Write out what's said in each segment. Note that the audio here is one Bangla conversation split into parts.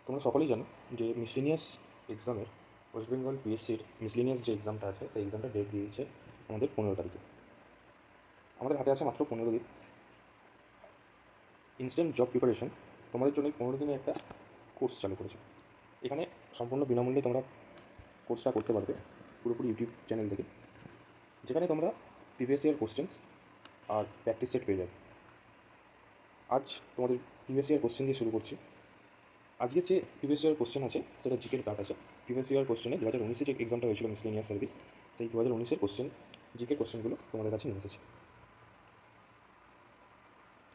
তোমরা সকলেই জানো যে মিসলেনিয়াস এক্সামের ওয়েস্ট বেঙ্গল পিএসসির মিসলেনিয়াস যে এক্সামটা আছে সেই এক্সামটা ডেট দিয়েছে আমাদের 15 তারিখে। আমাদের হাতে আছে মাত্র 15 দিন। ইনস্ট্যান্ট জব প্রিপারেশন তোমাদের জন্য 15 দিনের একটা কোর্স চালু করেছে। এখানে সম্পূর্ণ বিনামূল্যে তোমরা কোর্সটা করতে পারবে পুরোপুরি ইউটিউব চ্যানেল থেকে, যেখানে তোমরা প্রিভিয়াস ইয়ার কোশ্চেন আর প্র্যাকটিস সেট পেয়ে যাবে। আজ তোমাদের প্রিভিয়াস ইয়ার কোশ্চেন দিয়ে শুরু করছি। আজকে যে প্রিভিয়াস ইয়ার কোশ্চেন আছে সেটা জিকের পার্ট আছে। প্রিভিয়াস ইয়ার কোশ্চেনে 2019-এ যে এক্সামটা হয়েছিল মিসলেনিয়াস সার্ভিস, সেই 2019-এর কোশ্চেন জিকের কোশ্চেনগুলো তোমাদের কাছে নিয়ে এসেছে।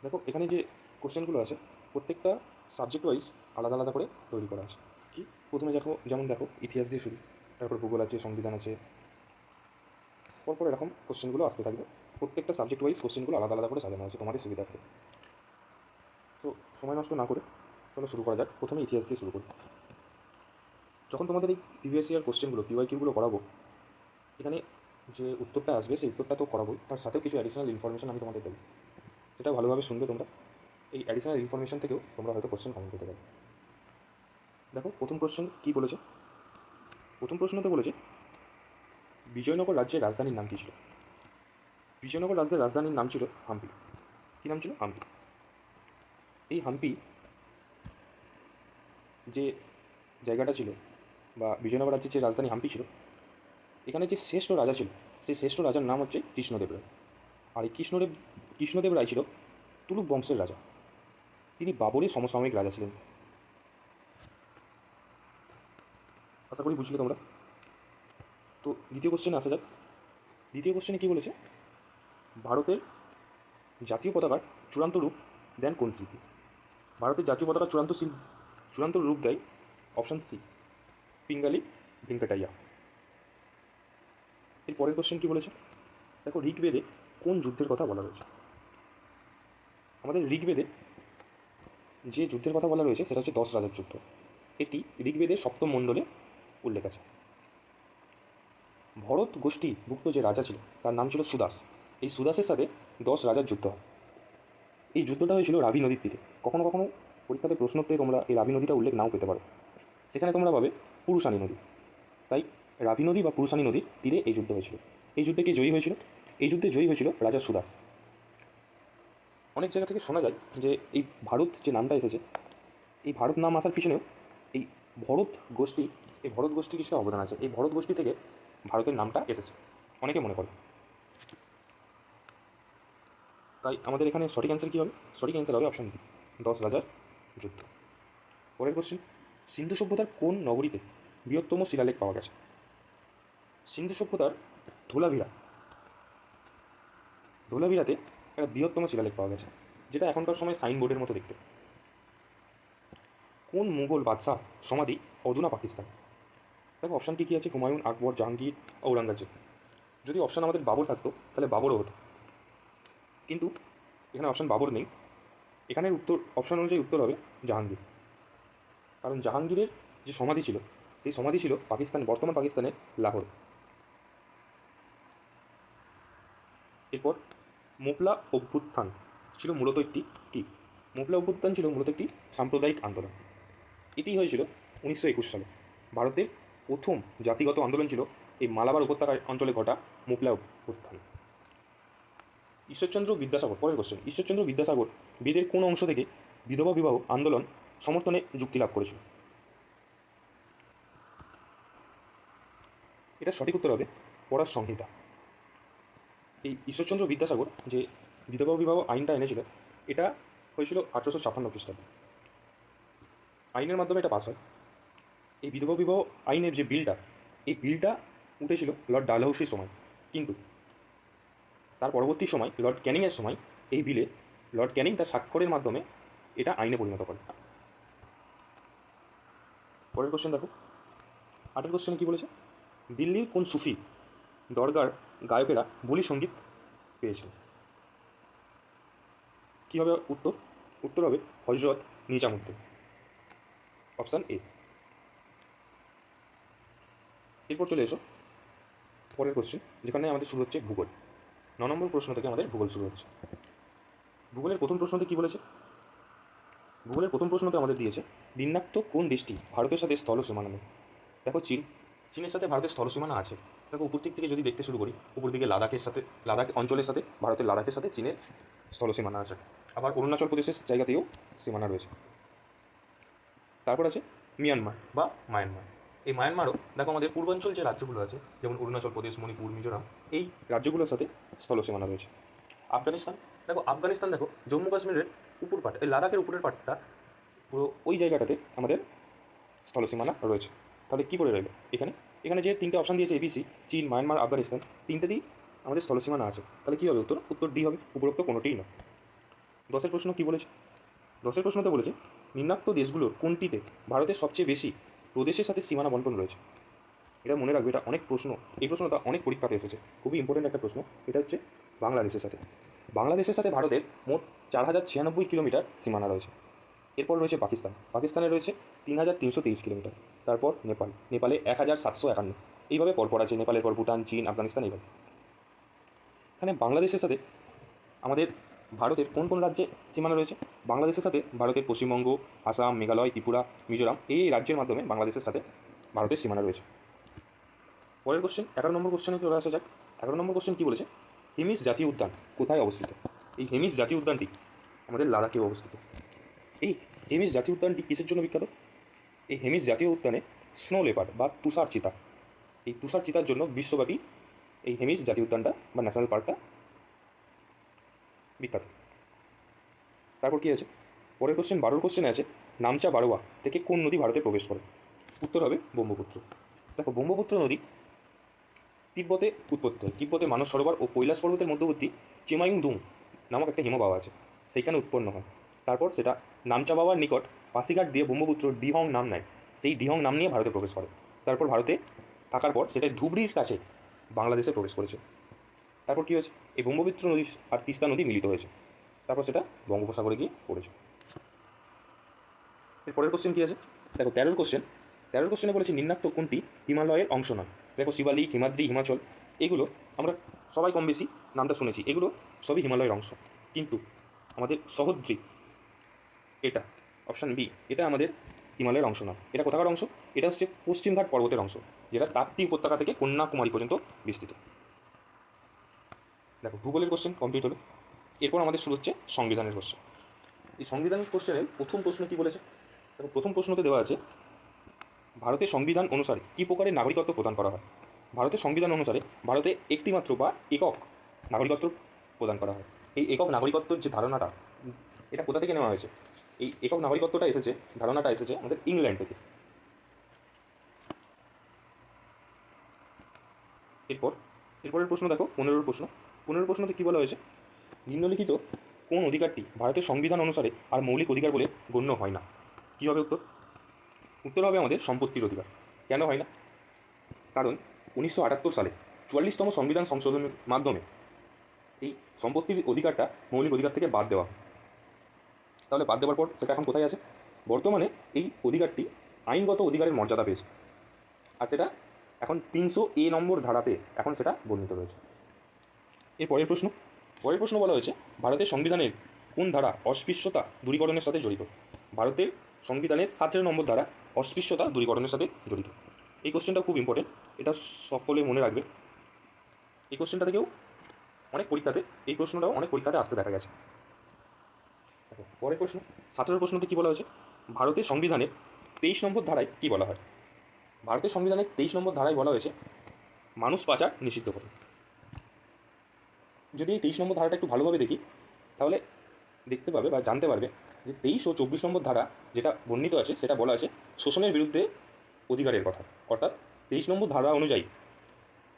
দেখো এখানে যে কোশ্চেনগুলো আছে প্রত্যেকটা সাবজেক্ট ওয়াইজ আলাদা আলাদা করে তৈরি করা আছে। কি প্রথমে দেখো, যেমন দেখো ইতিহাস দিয়ে শুরু, তারপর ভূগোল আছে, সংবিধান আছে, পরপর এরকম কোশ্চেনগুলো আসতে থাকবে। প্রত্যেকটা সাবজেক্ট ওয়াইজ কোশ্চেনগুলো আলাদা আলাদা করে সাজানো আছে তোমাদের সুবিধার্থে। তো সময় নষ্ট না করে চলো শুরু করা যাক। প্রথমে ইতিহাস দিয়ে শুরু করি। যখন তোমাদের এই প্রিভিয়াস ইয়ার কোশ্চেনগুলো পিওয়াইকিউগুলো করাবো, এখানে যে উত্তরটা আসবে সেই উত্তরটা তো করাবোই, তার সাথেও কিছু অ্যাডিশনাল ইনফরমেশন আমি তোমাদের দেবো। সেটা ভালোভাবে শুনবে তোমরা। এই অ্যাডিশনাল ইনফরমেশন থেকেও তোমরা হয়তো কোশ্চেন কমন করতে পারবে। দেখো প্রথম কোশ্চেন কী বলেছে। প্রথম প্রশ্নতে বলেছে বিজয়নগর রাজ্যের রাজধানীর নাম কী ছিল। বিজয়নগর রাজ্যের রাজধানীর নাম ছিল হাম্পি। কী নাম ছিল? হাম্পি। এই হাম্পি যে জায়গাটা ছিল, বা বিজয়নগর রাজ্যের যে রাজধানী হাম্পি ছিল, এখানে যে শ্রেষ্ঠ রাজা ছিল সেই শ্রেষ্ঠ রাজার নাম হচ্ছে কৃষ্ণদেব রায়। আর এই কৃষ্ণদেব রায় ছিল তুলুক বংশের রাজা। তিনি বাবরের সমসাময়িক রাজা ছিলেন। আশা করি বুঝলে তোমরা। তো দ্বিতীয় কোশ্চেনে আসা যাক। দ্বিতীয় কোশ্চেনে কী বলেছে, ভারতের জাতীয় পতাকার চূড়ান্ত রূপ দেন কোন শিল্পী। ভারতের জাতীয় পতাকার চূড়ান্ত রূপ দেয় অপশান সি, পিঙ্গালি ভেঙ্কাটাইয়া। এর পরের কোশ্চেন কী বলেছে, দেখো ঋগ্বেদে কোন যুদ্ধের কথা বলা রয়েছে। আমাদের ঋগ্বেদে যে যুদ্ধের কথা বলা রয়েছে সেটা হচ্ছে 10 রাজার যুদ্ধ। এটি ঋগ্বেদের সপ্তম মণ্ডলে উল্লেখ আছে। ভরত গোষ্ঠীভুক্ত যে রাজা ছিল তার নাম ছিল সুদাস। এই সুদাসের সাথে 10 রাজার যুদ্ধ হয়। এই যুদ্ধটা হয়েছিল রাভি নদীর তীরে। কখনো কখনো পরীক্ষাতে প্রশ্নোত্তরে তোমরা এই রাভি নদীটা উল্লেখ নাও পেতে পারো। সেখানে তোমরা পাবে পুরুষানী নদী। তাই রাভি নদী বা পুরুষানী নদীর তীরে এই যুদ্ধ হয়েছিল। এই যুদ্ধে কে জয়ী হয়েছিল? এই যুদ্ধে জয়ী হয়েছিল রাজা সুদাস। অনেক জায়গা থেকে শোনা যায় যে এই ভারত যে নামটা এসেছে, এই ভারত নাম আসার পিছনেও এই ভরত গোষ্ঠী, এই ভরত গোষ্ঠী কিছু অবদান আছে। এই ভরত গোষ্ঠী থেকে ভারতের নামটা এসেছে অনেকে মনে করে। তাই আমাদের এখানে সঠিক অ্যান্সার কী হবে? সঠিক অ্যান্সার হবে অপশান বি, 10 রাজার যুদ্ধ। পরের কোশ্চেন, সিন্ধু সভ্যতার কোন নগরীতে বৃহত্তম শিলালেখ পাওয়া গেছে। সিন্ধু সভ্যতার ধোলাভিরাতে একটা বৃহত্তম শিলালেখ পাওয়া গেছে, যেটা এখনকার সময় সাইনবোর্ডের মতো দেখতে। কোন মুঘল বাদশাহ সমাধি অধুনা পাকিস্তান। দেখো অপশান কী আছে, হুমায়ুন, আকবর, জাহাঙ্গীর, ঔরঙ্গজেব। যদি অপশান আমাদের বাবর থাকতো তাহলে বাবরও হতো, কিন্তু এখানে অপশান বাবর নেই। এখানের উত্তর অপশান অনুযায়ী উত্তর হবে জাহাঙ্গীর। কারণ জাহাঙ্গীরের যে সমাধি ছিল সেই সমাধি ছিল পাকিস্তান, বর্তমান পাকিস্তানের লাহোর। এরপর মোপলা অভ্যুত্থান ছিল মূলত একটি সাম্প্রদায়িক আন্দোলন। এটি হয়েছিল 1921 সালে। ভারতের প্রথম জাতিগত আন্দোলন ছিল এই মালাবার উপত্যকার অঞ্চলে ঘটা মোপলা অভ্যুত্থান। ঈশ্বরচন্দ্র বিদ্যাসাগর, পরের কোশ্চেন, ঈশ্বরচন্দ্র বিদ্যাসাগর বেদের কোন অংশ থেকে বিধবা বিবাহ আন্দোলন সমর্থনে যুক্তি লাভ করেছিল। এটা সঠিক উত্তর হবে পরাশ সংহিতা। এই ঈশ্বরচন্দ্র বিদ্যাসাগর যে বিধবা বিবাহ আইনটা এনেছিল, এটা হয়েছিল 1856 খ্রিস্টাব্দে। আইনের মাধ্যমে এটা পাস হয়। এই বিধবা বিবাহ আইনের যে বিলটা, এই বিলটা উঠেছিল লর্ড ডালহৌসির সময়, কিন্তু তার পরবর্তী সময় লর্ড ক্যানিংয়ের সময় এই বিলে লর্ড ক্যানিং তার স্বাক্ষরের মাধ্যমে এটা আইনে পরিণত করে। পরের কোশ্চেন দেখো, 8 কোশ্চেনে কী বলেছে, দিল্লির কোন সুফি দরগার গায়কেরা বুলি সঙ্গীত পেয়েছিল। কী হবে উত্তর? উত্তর হবে হজরত নিজামুদ্দিন, অপশান এ। এরপর চলে এসো পরের কোশ্চেন, যেখানে আমাদের শুরু হচ্ছে ভূগোল। 9 নম্বর প্রশ্ন থেকে আমাদের ভূগোল শুরু হচ্ছে। ভূগোলের প্রথম প্রশ্নতে কী বলেছে, ভূগোলের প্রথম প্রশ্নতে আমাদের দিয়েছে নিম্নাক্ত কোন দেশটি ভারতের সাথে স্থল সীমানা নেই। দেখো চীন, চীনের সাথে ভারতের স্থল সীমানা আছে। দেখো উপর দিক থেকে যদি দেখতে শুরু করি, উপর দিকে লাদাখ অঞ্চলের সাথে ভারতের লাদাখের সাথে চীনের স্থল সীমানা আছে। আবার অরুণাচল প্রদেশের জায়গাতেও সীমানা রয়েছে। তারপর আছে মিয়ানমার বা মায়ানমার। এই মায়ানমারও দেখো আমাদের পূর্বাঞ্চল যে রাজ্যগুলো আছে, যেমন অরুণাচল প্রদেশ, মণিপুর, মিজোরাম, এই রাজ্যগুলোর সাথে স্থল সীমানা রয়েছে। আফগানিস্তান, দেখো আফগানিস্তান দেখো জম্মু কাশ্মীরের উপর পাট, এই লাদাখের উপরের পাটটা পুরো ওই জায়গাটাতে আমাদের স্থল সীমানা রয়েছে। তাহলে কী করে রইল এখানে? এখানে যে তিনটে অপশান দিয়েছে এবিসি, চীন, মায়ানমার, আফগানিস্তান, তিনটেতেই আমাদের স্থল সীমানা আছে। তাহলে কী হবে উত্তর? উত্তর ডি হবে, উপরোক্ত কোনোটিই নয়। 10 প্রশ্ন কী বলেছে? 10 প্রশ্নতে বলেছে নিম্নাক্ত দেশগুলোর কোনটিতে ভারতের সবচেয়ে বেশি প্রদেশের সাথে সীমানা বন্টন রয়েছে। এটা মনে রাখবে, এটা অনেক প্রশ্ন, এই প্রশ্নটা অনেক পরীক্ষাতে এসেছে, খুবই ইম্পর্টেন্ট একটা প্রশ্ন। এটা হচ্ছে বাংলাদেশের সাথে। বাংলাদেশের সাথে ভারতের মোট 4096 কিলোমিটার সীমানা রয়েছে। এরপর রয়েছে পাকিস্তান, পাকিস্তানে রয়েছে 3323 কিলোমিটার। তারপর নেপাল, নেপালে 1751। এইভাবে পরপর আছে, নেপালের পর ভুটান, চীন, আফগানিস্তান, এইভাবে। এখানে বাংলাদেশের সাথে আমাদের ভারতের কোন কোন রাজ্যে সীমানা রয়েছে? বাংলাদেশের সাথে ভারতের পশ্চিমবঙ্গ, আসাম, মেঘালয়, ত্রিপুরা, মিজোরাম, এই রাজ্যের মাধ্যমে বাংলাদেশের সাথে ভারতের সীমানা রয়েছে। পরের কোশ্চেন 11 নম্বর কোশ্চেনে চলে আসা যাক। 11 নম্বর কোশ্চেন কী বলেছে? হেমিস জাতীয় উদ্যান কোথায় অবস্থিত? এই হেমিস জাতীয় উদ্যানটি আমাদের লাদাখে অবস্থিত। এই হেমিস জাতীয় উদ্যানটি কিসের জন্য বিখ্যাত? এই হেমিস জাতীয় উদ্যানে স্নো লেপার্ড বা তুষার চিতা, এই তুষার চিতার জন্য বিশ্বব্যাপী এই হেমিস জাতীয় উদ্যানটা বা ন্যাশনাল পার্কটা বিখ্যাত। তারপর কী আছে? পরের কোশ্চেন 12 কোশ্চেনে আছে নামচা বারোয়া থেকে কোন নদী ভারতে প্রবেশ করে? উত্তর হবে ব্রহ্মপুত্র। দেখো ব্রহ্মপুত্র নদী তিব্বতে উৎপত্তি হয়। তিব্বতে মানস সরোবর ও কৈলাস পর্বতের মধ্যবর্তী চেমায়ুংদুং নামক একটা হিমবাহ আছে, সেইখানে উৎপন্ন হয়। তারপর সেটা নামচা বাবার নিকট পাসিঘাট দিয়ে ব্রহ্মপুত্র ডিহং নাম নেয়, সেই ডিহং নাম নিয়ে ভারতে প্রবেশ করে। তারপর ভারতে থাকার পর সেটা ধুবড়ির কাছে বাংলাদেশে প্রবেশ করেছে। তারপর কী হয়েছে? এই ব্রহ্মপুত্র নদী আর তিস্তা নদী মিলিত হয়েছে, তারপর সেটা বঙ্গোপসাগরে গিয়ে পড়েছে। এর পরের কোশ্চেন কী আছে? দেখো 13 কোশ্চেন। 13 কোশ্চেনে বলেছি নিম্নাক্ত কোনটি হিমালয়ের অংশ নয়? দেখো শিবালিক, হিমাদ্রি, হিমাচল, এগুলো আমরা সবাই কম বেশি নামটা শুনেছি, এগুলো সবই হিমালয়ের অংশ। কিন্তু আমাদের সহ্যদ্রি, এটা অপশান বি, এটা আমাদের হিমালয়ের অংশ নয়। এটা কোথাকার অংশ? এটা হচ্ছে পশ্চিমঘাট পর্বতের অংশ, যেটা তাপ্তি উপত্যকা থেকে কন্যাকুমারী পর্যন্ত বিস্তৃত। দেখো ভূগোলের কোশ্চেন কমপ্লিট হলো। এরপর আমাদের শুরু হচ্ছে সংবিধানের কোশ্চেন। এই সংবিধানের কোশ্চেনের প্রথম প্রশ্ন কী বলেছে? দেখো প্রথম প্রশ্নতে দেওয়া আছে ভারতের সংবিধান অনুসারে কী প্রকারের নাগরিকত্ব প্রদান করা হয়? ভারতের সংবিধান অনুসারে ভারতে একটিমাত্র বা একক নাগরিকত্ব প্রদান করা হয়। এই একক নাগরিকত্বর যে ধারণাটা, এটা কোথা থেকে নেওয়া হয়েছে? এই একক নাগরিকত্বটা এসেছে, ধারণাটা এসেছে আমাদের ইংল্যান্ড থেকে। এরপরের প্রশ্ন দেখো 15 প্রশ্ন। 15 প্রশ্নতে কী বলা হয়েছে? নিম্নলিখিত কোন অধিকারটি ভারতের সংবিধান অনুসারে আর মৌলিক অধিকার বলে গণ্য হয় না? কী হবে উত্তর? উত্তর হবে আমাদের সম্পত্তির অধিকার। কেন হয় না? কারণ 1978 সালে 44তম সংবিধান সংশোধনের মাধ্যমে এই সম্পত্তির অধিকারটা মৌলিক অধিকার থেকে বাদ দেওয়া হয়। তাহলে বাদ দেওয়ার পর সেটা এখন কোথায় আছে? বর্তমানে এই অধিকারটি আইনগত অধিকারের মর্যাদা পেয়েছে, আর সেটা এখন 300A নম্বর ধারাতে এখন সেটা বর্ণিত রয়েছে। এর পরের প্রশ্ন বলা হয়েছে ভারতের সংবিধানের কোন ধারা অস্পৃশ্যতা দূরীকরণের সাথে জড়িত? ভারতের সংবিধানের 17 নম্বর ধারা অস্পৃশ্যতা দূরীকরণের সাথে জড়িত। এই কোশ্চেনটা খুব ইম্পর্টেন্ট, এটা সকলে মনে রাখবে। এই কোশ্চেনটা থেকেও অনেক পরীক্ষাতে, এই প্রশ্নটাও অনেক পরীক্ষাতে আসতে দেখা গেছে। দেখো পরের প্রশ্ন 17 প্রশ্নতে কী বলা হয়েছে? ভারতের সংবিধানের 23 নম্বর ধারায় কী বলা হয়? ভারতের সংবিধানের 23 নম্বর ধারায় বলা হয়েছে মানুষ পাচার নিষিদ্ধ করে। যদি এই 23 নম্বর ধারাটা একটু ভালোভাবে দেখি, তাহলে দেখতে পাবে বা জানতে পারবে যে 23 ও 24 নম্বর ধারা যেটা বর্ণিত আছে, সেটা বলা আছে শোষণের বিরুদ্ধে অধিকারের কথা। অর্থাৎ 23 নম্বর ধারা অনুযায়ী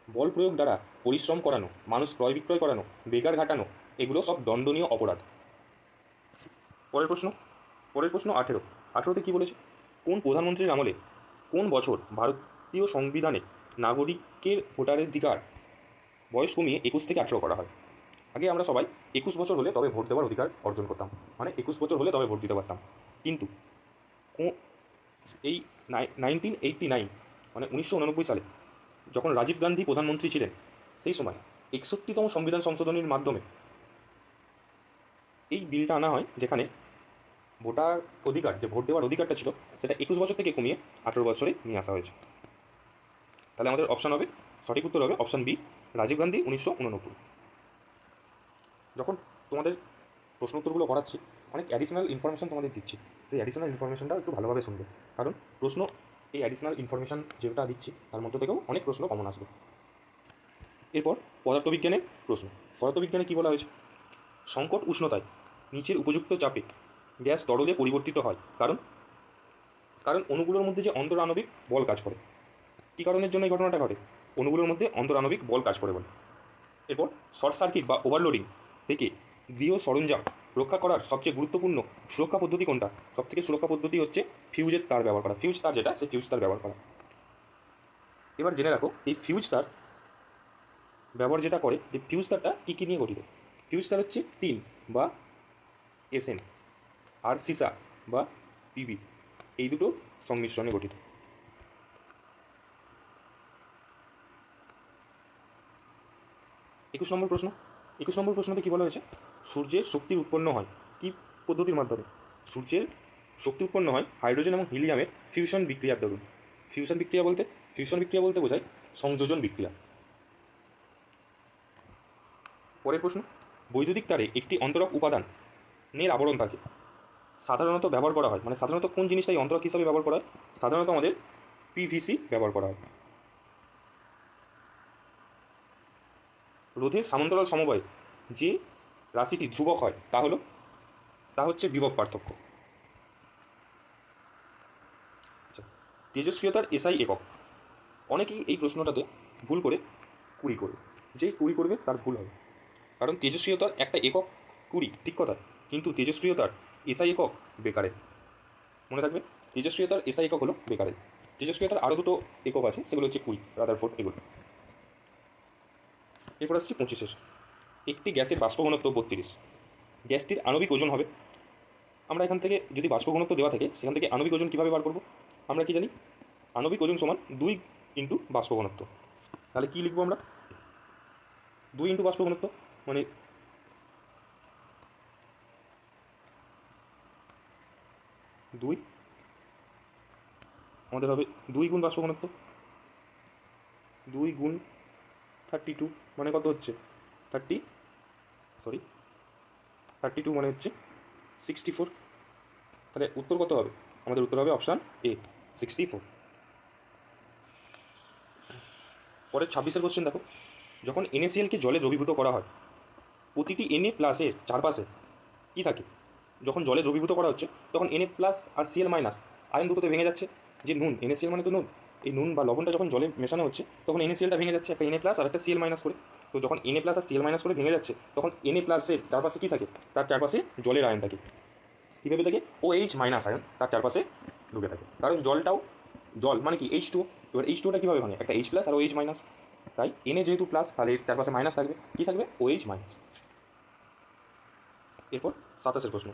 বল প্রয়োগ দ্বারা পরিশ্রম করানো, মানুষ ক্রয় বিক্রয় করানো, বেকার ঘাটানো, এগুলো সব দণ্ডনীয় অপরাধ। পরের প্রশ্ন 18তে কী বলেছে? কোন প্রধানমন্ত্রীর আমলে কোন বছর ভারতীয় সংবিধানে নাগরিকের ভোটাধিকার বয়স কমিয়ে 21 থেকে 18 করা হয়? আগে আমরা সবাই 21 বছর হলে তবে ভোট দেওয়ার অধিকার অর্জন করতাম, মানে 21 বছর হলে তবে ভোট দিতে পারতাম। কিন্তু এই 1989 মানে 1989 সালে যখন রাজীব গান্ধী প্রধানমন্ত্রী ছিলেন, সেই সময় 61তম সংবিধান সংশোধনীর মাধ্যমে এই বিলটা আনা হয়, যেখানে ভোটার অধিকার, যে ভোট দেওয়ার অধিকারটা ছিল, সেটা 21 বছর থেকে কমিয়ে 18 বছরে নিয়ে আসা হয়েছে। তাহলে আমাদের অপশান হবে, সঠিক উত্তর হবে অপশান বি, রাজীব গান্ধী 1989। যখন তোমাদের প্রশ্ন উত্তরগুলো করাচ্ছি, অনেক অ্যাডিশনাল ইনফরমেশান তোমাদের দিচ্ছি, সেই অ্যাডিশনাল ইনফরমেশানটা একটু ভালোভাবে শুনবে, কারণ প্রশ্ন এই অ্যাডিশনাল ইনফরমেশান যেটা দিচ্ছি তার মধ্যে থেকেও অনেক প্রশ্ন কমন আসবে। এরপর পদার্থবিজ্ঞানের প্রশ্ন। পদার্থবিজ্ঞানে কী বলা হয়েছে? সংকট উষ্ণতায় নিচের উপযুক্ত চাপে গ্যাস তরলে পরিবর্তিত হয়, কারণ কারণ অণুগুলোর মধ্যে যে অন্তরাণবিক বল কাজ করে। কী কারণের জন্য এই ঘটনাটা ঘটে? অণুগুলোর মধ্যে অন্তরাণবিক বল কাজ করে বলে। এরপর শর্ট সার্কিট বা ওভারলোডিং থেকে গৃহ সরঞ্জাম রক্ষা করার সবচেয়ে গুরুত্বপূর্ণ সুরক্ষা পদ্ধতি কোনটা? সবথেকে সুরক্ষা পদ্ধতি হচ্ছে ফিউজের তার ব্যবহার করা। ফিউজ তার যেটা, সেই ফিউজ তার ব্যবহার করা। এবার জেনে রাখো, এই ফিউজ তার ব্যবহার যেটা করে, যে ফিউজ তারটা কী কী নিয়ে গঠিত? ফিউজ তার হচ্ছে টিন বা এসএন আর সিসা বা পিবি, এই দুটো সংমিশ্রণে গঠিত। 21 নম্বর প্রশ্ন। 21 নম্বর প্রশ্নতে কী বলা হয়েছে? সূর্যের শক্তি উৎপন্ন হয় কী পদ্ধতির মাধ্যমে? সূর্যের শক্তি উৎপন্ন হয় হাইড্রোজেন এবং হিলিয়ামের ফিউশন বিক্রিয়ার দরুন। ফিউশন বিক্রিয়া বলতে বোঝায় সংযোজন বিক্রিয়া। পরের প্রশ্ন, বৈদ্যুতিক তারে একটি অন্তরক উপাদানের আবরণ থাকে, সাধারণত ব্যবহার করা হয়, মানে সাধারণত কোন জিনিসটাই অন্তরক হিসাবে ব্যবহার করা হয়? সাধারণত আমাদের পিভিসি ব্যবহার করা হয়। রোধের সমান্তরাল সমবায়ে যে রাশিটি ধ্রুবক হয় তা হচ্ছে বিভব পার্থক্য। আচ্ছা, তেজস্ক্রিয়তার এসআই একক। অনেকেই এই প্রশ্নটাতে ভুল করে 20 করবে, যে 20 করবে তার ভুল হবে, কারণ তেজস্ক্রিয়তার একটা একক 20, ঠিক কথা, কিন্তু তেজস্ক্রিয়তার এসআই একক বেকারের। মনে রাখবে, তেজস্ক্রিয়তার এসআই একক হলো বেকারের। তেজস্ক্রিয়তার আরও দুটো একক আছে, সেগুলো হচ্ছে 20, রাদারফোর্ড, এগুলো। এরপর আসছে 25-এর। একটি গ্যাসের বাষ্প ঘনত্ব 32। গ্যাসটির আণবিক ওজন হবে, আমরা এখান থেকে যদি বাষ্প ঘনত্ব দেওয়া থাকে, সেখান থেকে আণবিক ওজন কীভাবে বার করব? আমরা কি জানি? আণবিক ওজন সমান 2 ইন্টু বাষ্প ঘনত্ব। তাহলে কী লিখবো আমরা? 2 ইন্টু বাষ্প ঘনত্ব, মানে 2, আমাদের হবে 2 গুণ বাষ্প ঘনত্ব, 2 গুণ 32, মানে কত হচ্ছে? 32 মানে হচ্ছে 64। তাহলে উত্তর কত হবে? আমাদের উত্তর হবে অপশান এ, 64। পরে 26-এর কোশ্চেন দেখো, যখন NaClকে জলে দ্রবীভূত করা হয়, প্রতিটি Na প্লাসের চারপাশে কী থাকে? যখন জলে দ্রবীভূত করা হচ্ছে, তখন Na প্লাস আর Cl মাইনাস আয়ন দুটোতে ভেঙে যাচ্ছে, যে নুন, NaCl মানে তো নুন, এই নুন বা লবণটা যখন জলে মেশানো হচ্ছে, তখন NaClটা ভেঙে যাচ্ছে একটা Na প্লাস আর একটা Cl মাইনাস করে। তো যখন Na প্লাস আর Cl মাইনাস করে ভেঙে যাচ্ছে, তখন Na প্লাসের চারপাশে কী থাকে? তার চারপাশে জলের আয়ন থাকে। কীভাবে থাকে? OH মাইনাস আয়ন তার চারপাশে ঢুকে থাকে, কারণ জল মানে কি H2। এবার H2টা কীভাবে ভাঙে? একটা H প্লাস আর OH মাইনাস, তাই Na যেহেতু প্লাস, তাহলে এর চারপাশে মাইনাস থাকবে, কী থাকবে? OH minus. এরপর 27-এর প্রশ্ন,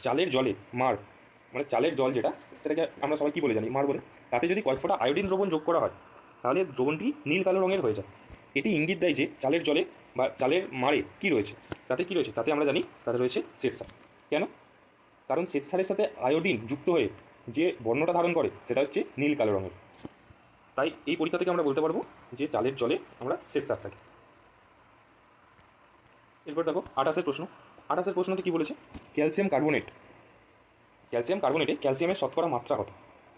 চালের জলে মার, মানে চালের জল যেটা, সেটাকে আমরা সবাই কী বলে জানি? মার বলে। তাতে যদি কয়েক ফোঁটা আয়োডিন দ্রবণ যোগ করা হয়, তাহলে দ্রবণটি নীল কালো রঙের হয়ে যায়। এটি ইঙ্গিত দেয় যে চালের জলে বা চালের মারে কী রয়েছে? তাতে কী রয়েছে? তাতে আমরা জানি তাতে রয়েছে শ্বেতসার। কেন? কারণ শ্বেতসারের সাথে আয়োডিন যুক্ত হয়ে যে বর্ণটা ধারণ করে, সেটা হচ্ছে নীল কালো রঙের। তাই এই পরীক্ষা থেকে আমরা বলতে পারবো যে চালের জলে আমরা শ্বেতসার থাকি। এরপর দেখো 28-এর প্রশ্ন। 28-এর প্রশ্নতে কী বলেছে? ক্যালসিয়াম কার্বনেটে ক্যালসিয়ামের শতকরা মাত্রা কত?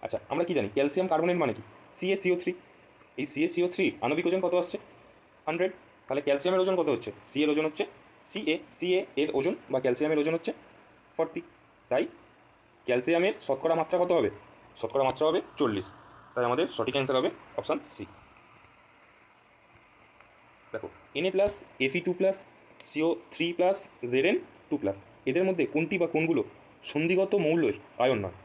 আচ্ছা, আমরা কি জানি ক্যালসিয়াম কার্বনেট মানে কি? CaCO3। এই CaCO3 আণবিক ওজন কত আসছে? 100। তাহলে ক্যালসিয়ামের ওজন কত হচ্ছে? C এর ওজন হচ্ছে Ca এর ওজন বা ক্যালসিয়ামের ওজন হচ্ছে 40। তাই ক্যালসিয়ামের শতকরা মাত্রা কত হবে? শতকরা মাত্রা হবে 40। তাই আমাদের সঠিক অ্যান্সার হবে অপশান সি। দেখো, Na plus, Fe2 plus, CO3 plus, Zn2 plus, এদের মধ্যে কোনটি বা কোনগুলো সন্ধিগত মৌলের আয়ন নয়?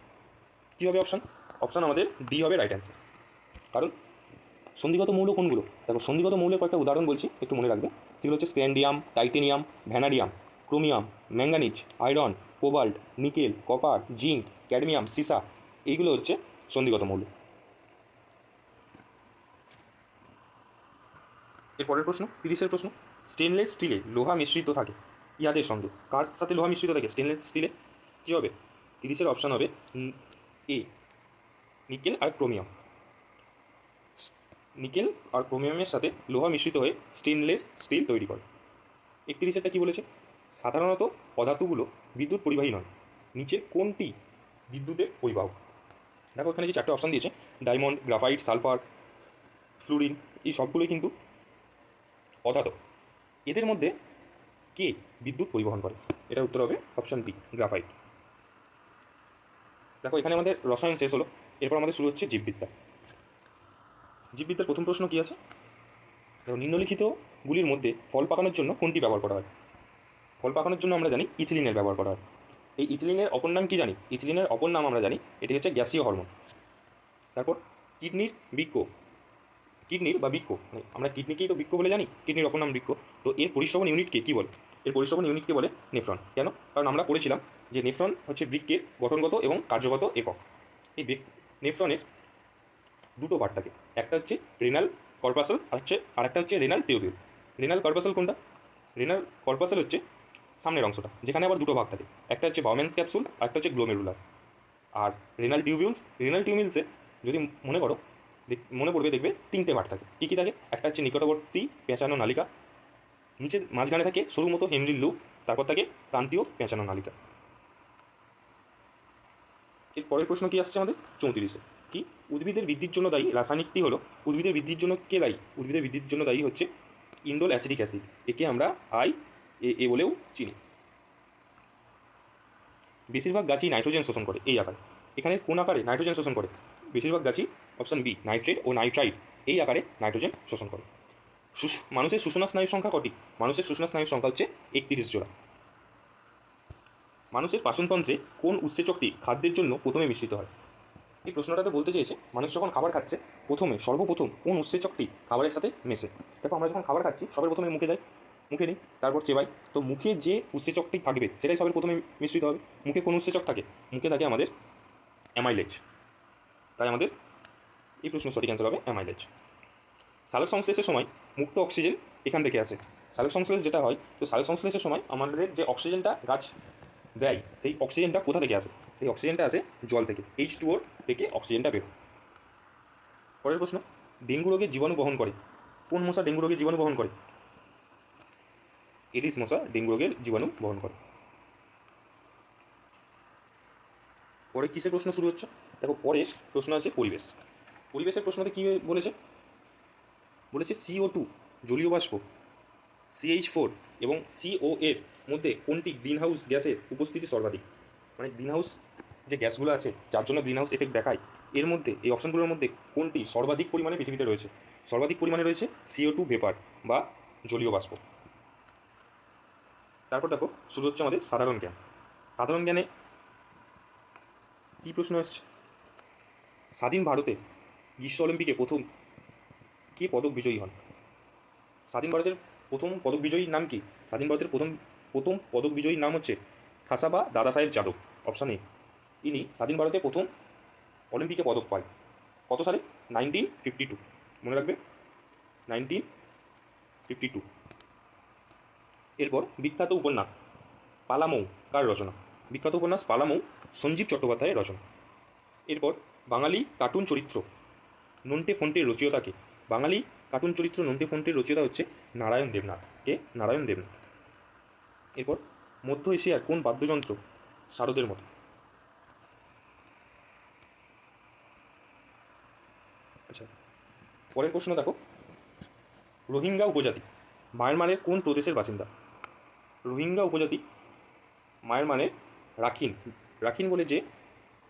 কী হবে অপশান? অপশান আমাদের ডি হবে রাইট অ্যান্সার। কারণ সন্ধিগত মৌল কোনগুলো? দেখো, সন্ধিগত মৌলের কয়েকটা উদাহরণ বলছি, একটু মনে রাখবে। সেগুলো হচ্ছে scandium, titanium, vanadium, chromium, manganese, iron, cobalt, nickel, copper, zinc, cadmium, সিসা, এইগুলো হচ্ছে সন্ধিগত মৌল। এরপরের প্রশ্ন 30-এর প্রশ্ন, স্টেনলেস স্টিলে লোহা মিশ্রিত থাকে ইহাদের সঙ্গে, কার সাথে লোহা মিশ্রিত থাকে? স্টেনলেস স্টিলে কী হবে? 30-এর অপশান হবে এ, নিকেল আর ক্রোমিয়াম। নিকেল আর ক্রোমিয়ামের সাথে লোহা মিশ্রিত হয়ে স্টেনলেস স্টিল তৈরি করে। 31-এরটা কী বলেছে? সাধারণত পদার্থগুলো বিদ্যুৎ পরিবাহী নয়, নিচে কোনটি বিদ্যুতের পরিবাহক? দেখো এখানে যে 4টে অপশান দিয়েছে, ডায়মন্ড, গ্রাফাইট, সালফার, ফ্লুরিন, এই সবগুলোই কিন্তু পদার্থ। এদের মধ্যে কে বিদ্যুৎ পরিবহন করে? এটার উত্তর হবে অপশান বি, গ্রাফাইট। দেখো এখানে আমাদের রসায়ন শেষ হলো, এরপর আমাদের শুরু হচ্ছে জীববিদ্যা। জীববিদ্যার প্রথম প্রশ্ন কী আছে? দেখো, নিম্নলিখিতগুলির মধ্যে ফল পাকানোর জন্য কোনটি ব্যবহার করা হয়? ফল পাকানোর জন্য আমরা জানি ইথিলিনের ব্যবহার করা হয়। এই ইথিলিনের অপর নাম কী জানি? ইথিলিনের অপর নাম আমরা জানি এটি হচ্ছে গ্যাসীয় হরমোন। তারপর কিডনির বৃক্ক, কিডনির বা বৃক্ক, মানে আমরা কিডনিকেই তো বৃক্ক বলে জানি, কিডনির অপর নাম বৃক্ক। তো এর পরিশ্রবণ ইউনিটকে কী বলে? এর পরিশ্রবণ ইউনিটকে বলে নেফ্রন। কেন? কারণ আমরা পড়েছিলাম যে নেফ্রন হচ্ছে বৃক্কের গঠনগত এবং কার্যগত একক। এই নেফ্রনের দুটো পার্ট থাকে, একটা হচ্ছে রেনাল কর্পাসল আর একটা হচ্ছে রেনাল টিউবিউল। রেনাল কর্পাসল কোনটা? রেনাল কর্পাসল হচ্ছে সামনের অংশটা, যেখানে আবার দুটো ভাগ থাকে, একটা হচ্ছে বাউম্যানস ক্যাপসুল আর একটা হচ্ছে গ্লোমেরুলাস। আর রেনাল টিউবিউলসে যদি মনে পড়বে, দেখবে 3টে পার্ট থাকে। কী কী থাকে? একটা হচ্ছে নিকটবর্তী পেঁচানো নালিকা, নিচে মাঝখানে থাকে সরু মতো হেনরির লুপ, তারপর থাকে প্রান্তীয় পেঁচানো নালিকা। এর পরের প্রশ্ন কি আসছে আমাদের 34-এ? কি উদ্ভিদের বৃদ্ধির জন্য দায়ী রাসায়নিকটি হলো? উদ্ভিদের বৃদ্ধির জন্য কে দায়ী? উদ্ভিদের বৃদ্ধির জন্য দায়ী হচ্ছে ইন্ডোল অ্যাসিডিক অ্যাসিড, একে আমরা IAA বলেও চিনি। বেশিরভাগ গাছই নাইট্রোজেন শোষণ করে এই আকারে। এখানে কোন আকারে নাইট্রোজেন শোষণ করে? বেশিরভাগ গাছই অপশান বি, নাইট্রেট ও নাইট্রাইট এই আকারে নাইট্রোজেন শোষণ করে। মানুষের সুষুম্না স্নায়ুর সংখ্যা কটি? মানুষের সুষুম্না স্নায়ুর সংখ্যা হচ্ছে 31 জোড়া। মানুষের পাচনতন্ত্রে কোন উৎসেচকটি খাদ্যের জন্য প্রথমে মিশ্রিত হয়? এই প্রশ্নটাতে বলতে চেয়েছে মানুষ যখন খাবার খাচ্ছে সর্বপ্রথম কোন উৎসেচকটি খাবারের সাথে মেশে। দেখো আমরা যখন খাবার খাচ্ছি সবার প্রথমে মুখে যায়, মুখে নিই, তারপর চেবাই। তো মুখে যে উৎসেচকটি থাকবে সেটাই সবার প্রথমে মিশ্রিত হবে। মুখে কোন উৎসেচক থাকে? মুখে থাকে আমাদের অ্যামাইলেজ। তাই আমাদের এই প্রশ্নের সঠিক অ্যান্সার হবে অ্যামাইলেজ। সালোক সংশ্লেষের সময় মুক্ত অক্সিজেন এখান থেকে আসে। সালোক সংশ্লেষ যেটা হয়, তো সালোক সংশ্লেষের সময় আমাদের যে অক্সিজেনটা গাছ দেয়, সেই অক্সিজেনটা কোথা থেকে আসে? সেই অক্সিজেনটা আসে জল থেকে, H2O থেকে অক্সিজেনটা বের। পরের প্রশ্ন, ডেঙ্গু রোগের জীবাণু বহন করে কোন মশা? ডেঙ্গু রোগের জীবাণু বহন করে এডিস মশা ডেঙ্গু রোগের জীবাণু বহন করে। পরে কিসের প্রশ্ন শুরু হচ্ছে? দেখো পরে প্রশ্ন আছে পরিবেশ। পরিবেশের প্রশ্নতে কী বলেছে? CO2 জলীয় বাষ্প, CH4 এবং CO এর মধ্যে কোনটি গ্রিনহাউস গ্যাসের উপস্থিতি সর্বাধিক? মানে গ্রিনহাউস যে গ্যাসগুলো আছে যার জন্য গ্রিনহাউস এফেক্ট দেখায়, এর মধ্যে এই অপশানগুলোর মধ্যে কোনটি সর্বাধিক পরিমাণে পৃথিবীতে রয়েছে? সর্বাধিক পরিমাণে রয়েছে CO2 ভেপার বা জলীয় বাষ্প। তারপর দেখো শুরু হচ্ছে আমাদের সাধারণ জ্ঞান। সাধারণ জ্ঞানে কী প্রশ্ন আসছে? স্বাধীন ভারতে গ্রীষ্ম অলিম্পিকে প্রথম কে পদক বিজয়ী হন? স্বাধীন ভারতের প্রথম পদক বিজয়ীর নাম কি? স্বাধীন ভারতের প্রথম পদক বিজয়ীর নাম হচ্ছে খাসাবা দাদা সাহেব যাদব, অপশান এ। ইনি স্বাধীন ভারতে প্রথম অলিম্পিকে পদক পায় কত সালে? 1952, মনে রাখবে 1952। এরপর বিখ্যাত উপন্যাস পালামৌ কার রচনা? বিখ্যাত উপন্যাস পালামৌ সঞ্জীব চট্টোপাধ্যায়ের রচনা। এরপর বাঙালি কার্টুন চরিত্র নন্টে ফন্টের রচয়িতাকে? বাঙালি কার্টুন চরিত্র নন্টে ফন্টের রচয়িতা হচ্ছে নারায়ণ দেবনাথ। কে? নারায়ণ দেবনাথ। এরপর মধ্য এশিয়ার কোন বাদ্যযন্ত্র শারদের মতো? আচ্ছা, পরের প্রশ্ন দেখো, রোহিঙ্গা উপজাতি মায়ানমারের কোন প্রদেশের বাসিন্দা? রোহিঙ্গা উপজাতি মায়ানমারের রাখিন বলে যে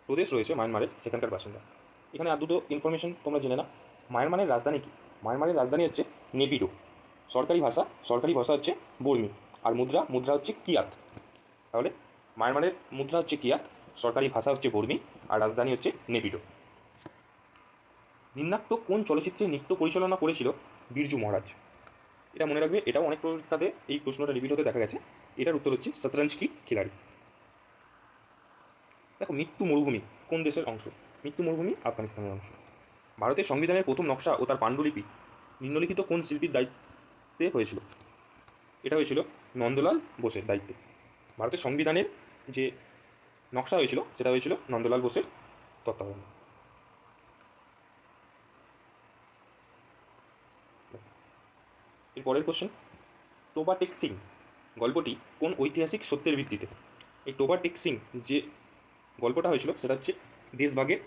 প্রদেশ রয়েছে মায়ানমারের, সেখানকার বাসিন্দা। এখানে আর দুটো ইনফরমেশন তোমরা জেনে না। মায়ানমারের রাজধানী কী? মায়ানমারের রাজধানী হচ্ছে নেপিডো। সরকারি ভাষা হচ্ছে বর্মি। আর মুদ্রা হচ্ছে কিয়াত। তাহলে মায়ানমারের মুদ্রা হচ্ছে কিয়াত, সরকারি ভাষা হচ্ছে বর্মি, আর রাজধানী হচ্ছে নেপিডো। নিম্নাক্ত কোন চলচ্চিত্রে নৃত্য পরিচালনা করেছিল বিরজু মহারাজ? এটা মনে রাখবে, এটাও অনেক পরীক্ষাতে এই প্রশ্নটা রিপিট হতে দেখা গেছে। এটার উত্তর হচ্ছে শতরঞ্জ কি খিলাড়ি। দেখো, মৃত্যু মরুভূমি কোন দেশের অংশ? মৃত্যু মরুভূমি আফগানিস্তানের অংশ। ভারতের সংবিধানের প্রথম নকশা ও তার পাণ্ডুলিপি নিম্নলিখিত কোন শিল্পীর দায়িত্বে হয়েছিল? এটা হয়েছিল নন্দলাল বোসের দায়িত্বে। ভারতের সংবিধানের যে নকশা হয়েছিল সেটা হয়েছিল নন্দলাল বোসের তত্ত্বাবধানে। এর পরের কোশ্চেন, টোবা টেক সিং গল্পটি কোন ঐতিহাসিক সত্যের ভিত্তিতে? এই টোবা টেক সিং যে গল্পটা হয়েছিল সেটা হচ্ছে দেশভাগের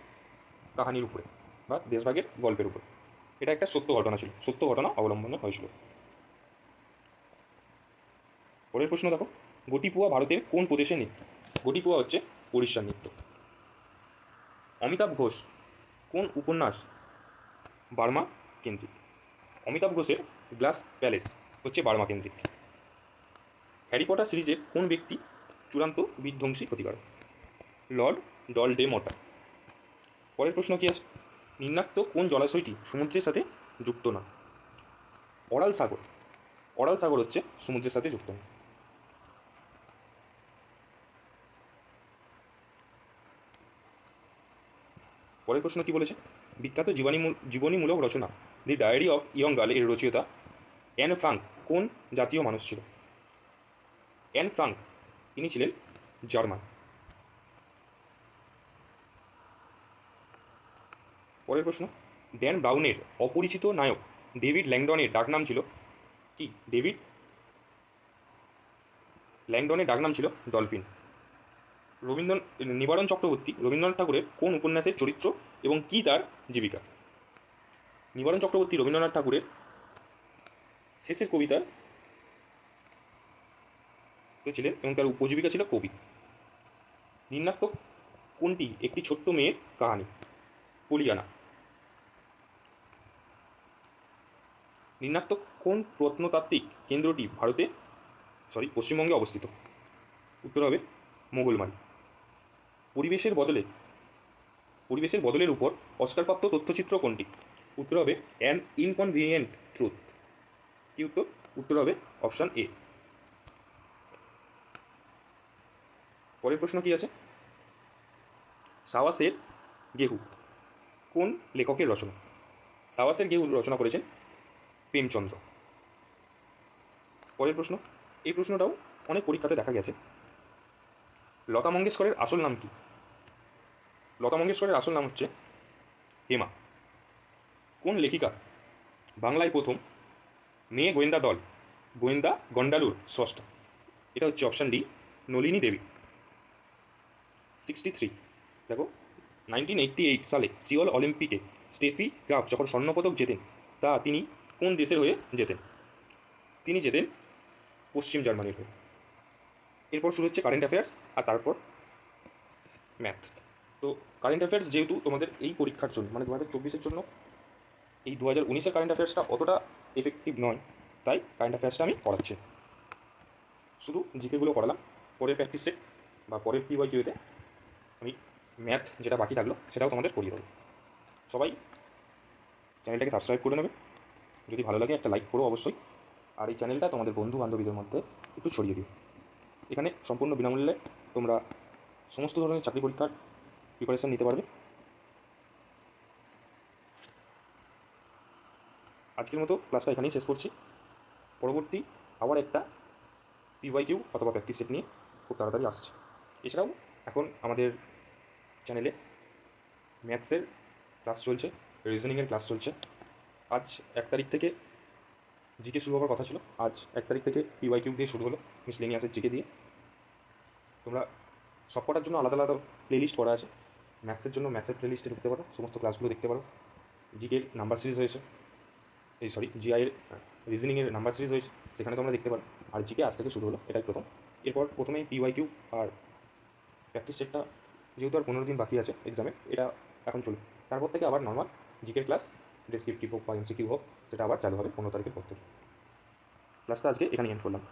কাহানির উপরে বা দেশভাগের গল্পের উপরে। এটা একটা সত্য ঘটনা ছিল, সত্য ঘটনা অবলম্বনে হয়েছিল। পরের প্রশ্ন দেখো, গোটিপুয়া ভারতের কোন প্রদেশের নৃত্য? গোটিপুয়া হচ্ছে উড়িষ্যার নৃত্য। অমিতাভ ঘোষ কোন উপন্যাস বার্মা কেন্দ্রিক? অমিতাভ ঘোষের গ্লাস প্যালেস হচ্ছে বার্মা কেন্দ্রিক। হ্যারি পটার সিরিজের কোন ব্যক্তি চূড়ান্ত বিধ্বংসী ক্ষতিকারক? লর্ড ডলডেমর্ট। পরের প্রশ্ন কি আছে, নিম্নাক্ত কোন জলাশয়টি সমুদ্রের সাথে যুক্ত না? অরাল সাগর। অরাল সাগর হচ্ছে সমুদ্রের সাথে যুক্ত না। পরের প্রশ্ন কি বলেছে, বিখ্যাত জীবনীমূলক রচনা the diary of young girl এর রচয়িতা অ্যান ফ্রাঙ্ক কোন জাতীয় মানুষ ছিল? অ্যান ফ্রাঙ্ক তিনি ছিলেন জার্মান। পরের প্রশ্ন, ড্যান ব্রাউনের অপরিচিত নায়ক ডেভিড ল্যাংডনের ডাকনাম ছিল কি? ডেভিড ল্যাংডনের ডাকনাম ছিল ডলফিন। নিবারণ চক্রবর্তী রবীন্দ্রনাথ ঠাকুরের কোন উপন্যাসের চরিত্র এবং কি তার জীবিকা? নিবারণ চক্রবর্তী রবীন্দ্রনাথ ঠাকুরের শেষের কবিতার ছিলেন এবং তার উপজীবিকা ছিল কবি। নিম্নাক্ত কোনটি একটি ছোট্ট মেয়ের কাহিনী? পলিয়ানা। নিম্নাক্ত কোন প্রত্নতাত্ত্বিক কেন্দ্রটি পশ্চিমবঙ্গে অবস্থিত? উত্তর হবে মোগলমারি। পরিবেশের বদলের উপর অস্কারপ্রাপ্ত তথ্যচিত্র কোনটি? উত্তর হবে অ্যান ইনকনভিনিয়েন্ট ট্রুথ। কি উত্তর? উত্তর হবে অপশান এ। পরের প্রশ্ন কি আছে, সাওয়াসের গেহু কোন লেখকের রচনা? সাওয়াসের গেহু রচনা করেছেন প্রেমচন্দ্র। পরের প্রশ্ন, এই প্রশ্নটাও অনেক পরীক্ষাতে দেখা গেছে, লতা মঙ্গেশকরের আসল নাম কি? লতা মঙ্গেশকরের আসল নাম হচ্ছে হেমা। কোন লেখিকা বাংলায় প্রথম মেয়ে গোয়েন্দা দল গোয়েন্দা গন্ডালুর স্রষ্টা? এটা হচ্ছে অপশান ডি, নলিনী দেবী। 63 দেখো, 1988 সালে সিওল অলিম্পিকে স্টেফি গ্রাফ যখন স্বর্ণপদক জেতেন তা তিনি কোন দেশের হয়ে জেতেন? তিনি জেতেন পশ্চিম জার্মানির হয়ে। এরপর শুরু হচ্ছে কারেন্ট অ্যাফেয়ার্স আর তারপর ম্যাথ। তো কারেন্ট অ্যাফেয়ার্স যেহেতু তোমাদের এই পরীক্ষার জন্য মানে 2024-এর জন্য এই 2019-এর কারেন্ট অ্যাফেয়ার্সটা অতটা এফেক্টিভ নয়, তাই কারেন্ট অ্যাফেয়ার্সটা আমি পড়াচ্ছি। শুধু জিকেগুলো পড়ালাম, পরের প্র্যাকটিস সেট বা পরের PYQ-তে আমি ম্যাথ যেটা বাকি থাকলো সেটাও তোমাদের করিয়ে দেবো। সবাই চ্যানেলটাকে সাবস্ক্রাইব করে নেবে, যদি ভালো লাগে একটা লাইক করো অবশ্যই, আর এই চ্যানেলটা তোমাদের বন্ধু বান্ধবীদের মধ্যে একটু ছড়িয়ে দিও। এখানে সম্পূর্ণ বিনামূল্যে তোমরা সমস্ত ধরনের চাকরি পরীক্ষার প্রিপারেশান নিতে পারবে। আজকের মতো ক্লাসটা এখানেই শেষ করছি। পরবর্তী আবার একটা PYQ অথবা প্র্যাকটিস সেট নিয়ে খুব তাড়াতাড়ি আসছে। এছাড়াও এখন আমাদের চ্যানেলে ম্যাথসের ক্লাস চলছে, রিজনিংয়ের ক্লাস চলছে। আজ 1 তারিখ থেকে জিকে শুরু হওয়ার কথা ছিল, আজ 1 তারিখ থেকে PYQ দিয়ে শুরু হলো, মিসলেনিয়াসের জিকে দিয়ে। তোমরা সবকটার জন্য আলাদা আলাদা প্লেলিস্ট করা আছে। ম্যাথসের জন্য ম্যাথসের প্লেলিস্টে ঢুকতে পারো, সমস্ত ক্লাসগুলো দেখতে পারো। জিকের নাম্বার সিরিজ হয়েছে, জিআইয়ের রিজনিংয়ের নাম্বার সিরিজ হয়েছে, সেখানে তোমরা দেখতে পারো। আর জিকে আজ থেকে শুরু হলো, এটাই প্রথম। এরপর প্রথমেই PYQ আর প্র্যাকটিস সেটটা যেহেতু আর 15 দিন বাকি আছে এক্সামে, এটা এখন চলবে। তারপর থেকে আবার নর্মাল জিকের ক্লাস, ডেসক্রিপটিভ হোক বা MCQ হোক, সেটা আবার চালু হবে 15 তারিখের পর থেকে। ক্লাসটা আজকে এখানে এন্ড করলাম।